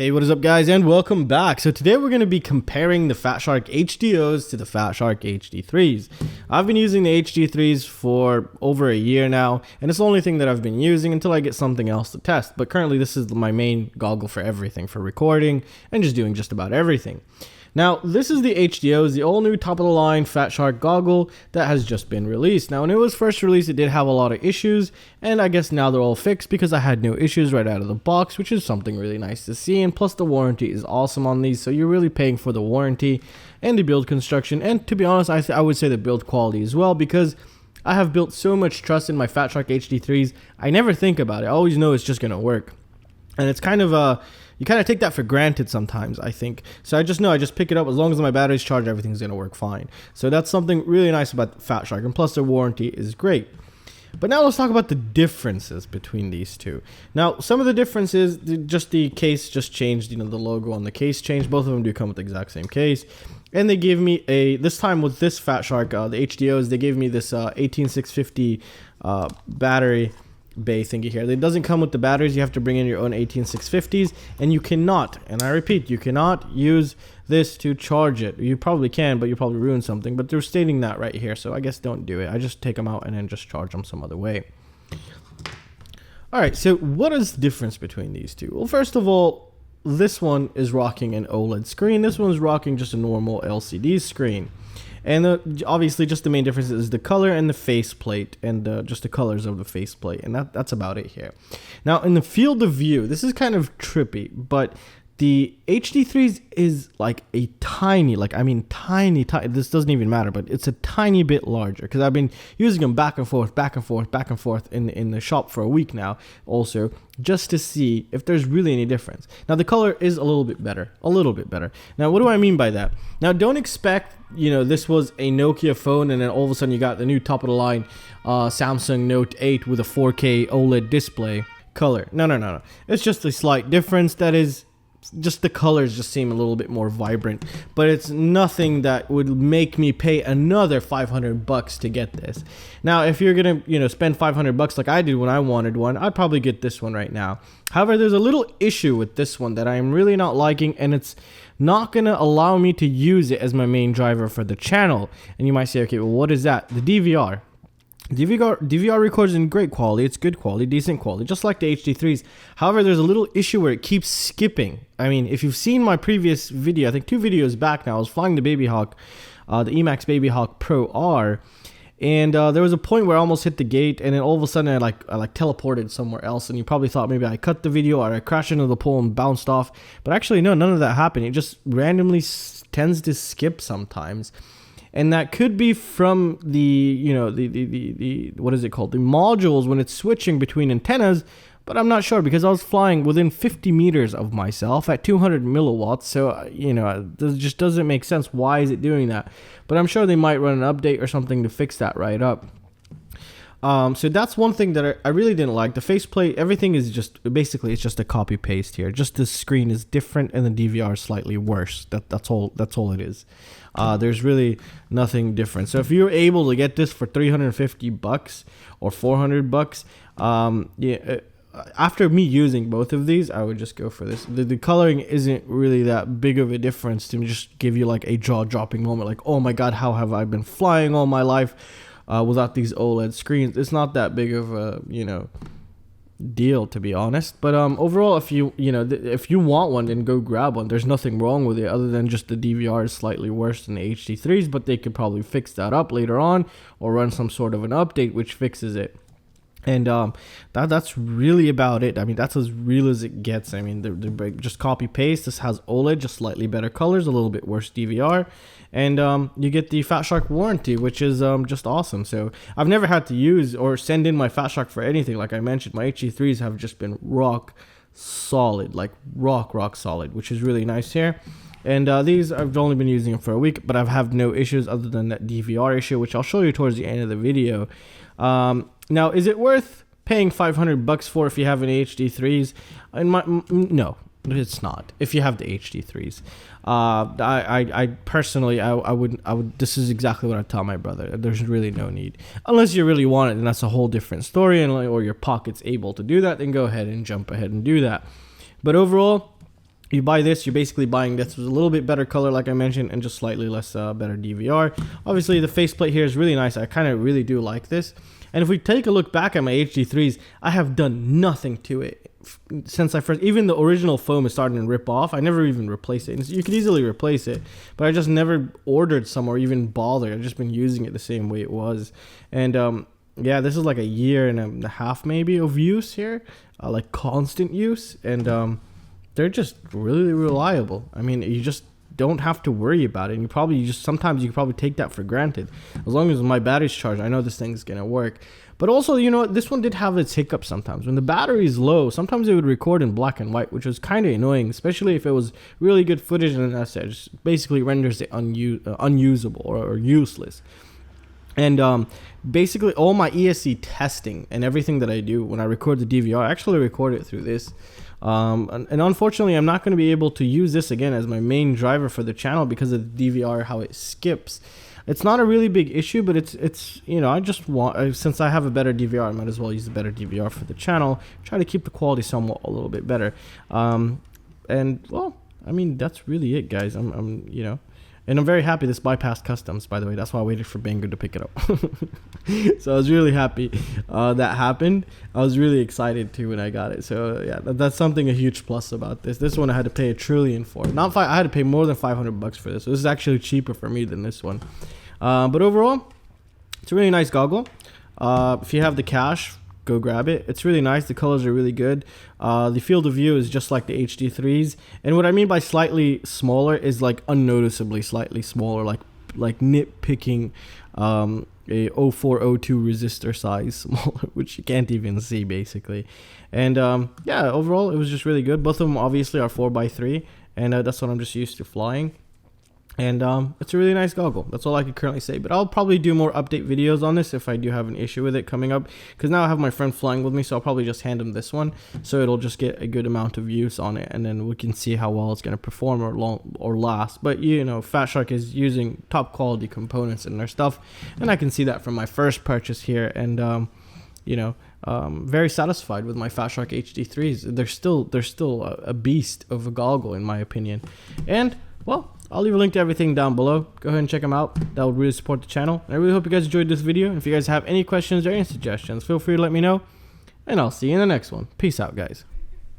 Hey, what is up guys, and welcome back. So today we're going to be comparing the Fatshark HDOs to the Fatshark HD3s. I've been using the HD3s for over a year now, and it's the only thing that I've been using until I get something else to test. But currently this is my main goggle for everything, for recording and just doing just about everything. Now, this is the HDOs, the all new top-of-the-line Fatshark goggle that has just been released. Now, when it was first released, it did have a lot of issues, and I guess now they're all fixed because I had no issues right out of the box, which is something really nice to see. And plus, the warranty is awesome on these, so you're really paying for the warranty and the build construction. And to be honest, I would say the build quality as well, because I have built so much trust in my Fatshark HD3s, I never think about it. I always know it's just going to work. And it's kind of you kind of take that for granted sometimes, I think. So I just know I just pick it up, as long as my battery's charged, everything's going to work fine. So that's something really nice about Fatshark, and plus their warranty is great. But now let's talk about the differences between these two. Now, some of the differences, just the case just changed, the logo on the case changed. Both of them do come with the exact same case. And they gave me this time with this Fatshark, the HDOs, they gave me this 18650 battery bay thingy here. It doesn't come with the batteries. You have to bring in your own 18650s, and you cannot, and I repeat, you cannot use this to charge it. You probably can, but you probably ruin something, but they're stating that right here, so I guess don't do it. I just take them out and then just charge them some other way. Alright, so what is the difference between these two? Well, first of all, this one is rocking an OLED screen. This one's rocking just a normal LCD screen. And obviously just the main difference is the color and the faceplate, and just the colors of the faceplate, and that's about it here. Now, in the field of view, this is kind of trippy, but the HD3s is like a tiny, tiny, this doesn't even matter, but it's a tiny bit larger, because I've been using them back and forth in the shop for a week now, also, just to see if there's really any difference. Now, the color is a little bit better. Now, what do I mean by that? Now, don't expect, this was a Nokia phone, and then all of a sudden you got the new top-of-the-line Samsung Note 8 with a 4K OLED display color. No. It's just a slight difference. That is, just the colors just seem a little bit more vibrant, but it's nothing that would make me pay another $500 to get this. Now, if you're gonna spend $500 like I did when I wanted one, I'd probably get this one right now. However, there's a little issue with this one that I'm really not liking, and it's not gonna allow me to use it as my main driver for the channel. And you might say, okay, well, what is that? The DVR. DVR records in great quality. It's good quality, decent quality, just like the HD3s. However, there's a little issue where it keeps skipping. I mean, if you've seen my previous video, I think 2 videos back now, I was flying the Baby Hawk, the Emax Baby Hawk Pro R, and there was a point where I almost hit the gate, and then all of a sudden I teleported somewhere else, and you probably thought maybe I cut the video or I crashed into the pole and bounced off, but actually no, none of that happened. It just randomly tends to skip sometimes. And that could be from the what is it called? The modules when it's switching between antennas, but I'm not sure, because I was flying within 50 meters of myself at 200 milliwatts. So, it just doesn't make sense. Why is it doing that? But I'm sure they might run an update or something to fix that right up. So that's one thing that I really didn't like. The faceplate, everything is basically it's just a copy paste here. Just the screen is different and the DVR is slightly worse. That's all it is. There's really nothing different. So if you're able to get this for $350 or $400, after me using both of these, I would just go for this. The coloring isn't really that big of a difference to just give you like a jaw-dropping moment, like, oh my god, how have I been flying all my life without these OLED screens? It's not that big of a deal, to be honest. But overall, if you want one, then go grab one. There's nothing wrong with it, other than just the DVR is slightly worse than the HD3s, but they could probably fix that up later on, or run some sort of an update which fixes it. And that's really about it. I mean, that's as real as it gets. I mean, they're just copy paste. This has OLED, just slightly better colors, a little bit worse DVR, and you get the Fatshark warranty, which is just awesome. So I've never had to use or send in my Fatshark for anything. Like I mentioned, my HD3s have just been rock solid, like rock solid, which is really nice here. And these, I've only been using them for a week, but I've had no issues other than that DVR issue, which I'll show you towards the end of the video. Now, is it worth paying $500 for if you have any HD3s? No, it's not. If you have the HD3s, I personally, I would. This is exactly what I tell my brother. There's really no need, unless you really want it, and that's a whole different story. Or your pocket's able to do that, then go ahead and jump ahead and do that. But overall, You buy this, you're basically buying this with a little bit better color, like I mentioned, and just slightly less better DVR. Obviously, the faceplate here is really nice. I kind of really do like this. And if we take a look back at my HD3s, I have done nothing to it since I first, even the original foam is starting to rip off. I never even replaced it. And you could easily replace it, but I just never ordered some or even bothered. I've just been using it the same way it was. And yeah, this is like a year and a half maybe of use here, like constant use. And they're just really reliable. I mean, you just don't have to worry about it. And sometimes you probably take that for granted. As long as my battery's charged, I know this thing's gonna work. But also, you know, this one did have its hiccups sometimes. When the battery is low, sometimes it would record in black and white, which was kind of annoying, especially if it was really good footage, and as I said, just basically renders it unusable or useless. And basically all my ESC testing and everything that I do when I record the DVR, I actually record it through this. And unfortunately, I'm not going to be able to use this again as my main driver for the channel because of the DVR, how it skips. It's not a really big issue, but it's you know, I just want, since I have a better DVR, I might as well use the better DVR for the channel, try to keep the quality somewhat a little bit better. And well, I mean, that's really it, guys. I'm you know, and I'm very happy this bypassed customs, by the way. That's why I waited for Banggood to pick it up. So I was really happy that happened. I was really excited too when I got it. So yeah, that's something a huge plus about this. This one I had to pay $1 trillion for. I had to pay more than 500 bucks for this. So this is actually cheaper for me than this one. But overall, it's a really nice goggle. If you have the cash, go grab it. It's really nice. The colors are really good. The field of view is just like the HD3s. And what I mean by slightly smaller is like unnoticeably slightly smaller, like nitpicking a 0402 resistor size smaller, which you can't even see basically. And yeah, overall it was just really good. Both of them obviously are 4x3, and that's what I'm just used to flying. And it's a really nice goggle. That's all I can currently say, but I'll probably do more update videos on this if I do have an issue with it coming up, because now I have my friend flying with me, so I'll probably just hand him this one so it'll just get a good amount of use on it, and then we can see how well it's going to perform or last. But you know, Fatshark is using top quality components in their stuff, and I can see that from my first purchase here. And you know, very satisfied with my Fatshark HD3s. They're still a beast of a goggle in my opinion. And well, I'll leave a link to everything down below. Go ahead and check them out. That would really support the channel. And I really hope you guys enjoyed this video. And if you guys have any questions or any suggestions, feel free to let me know. And I'll see you in the next one. Peace out, guys.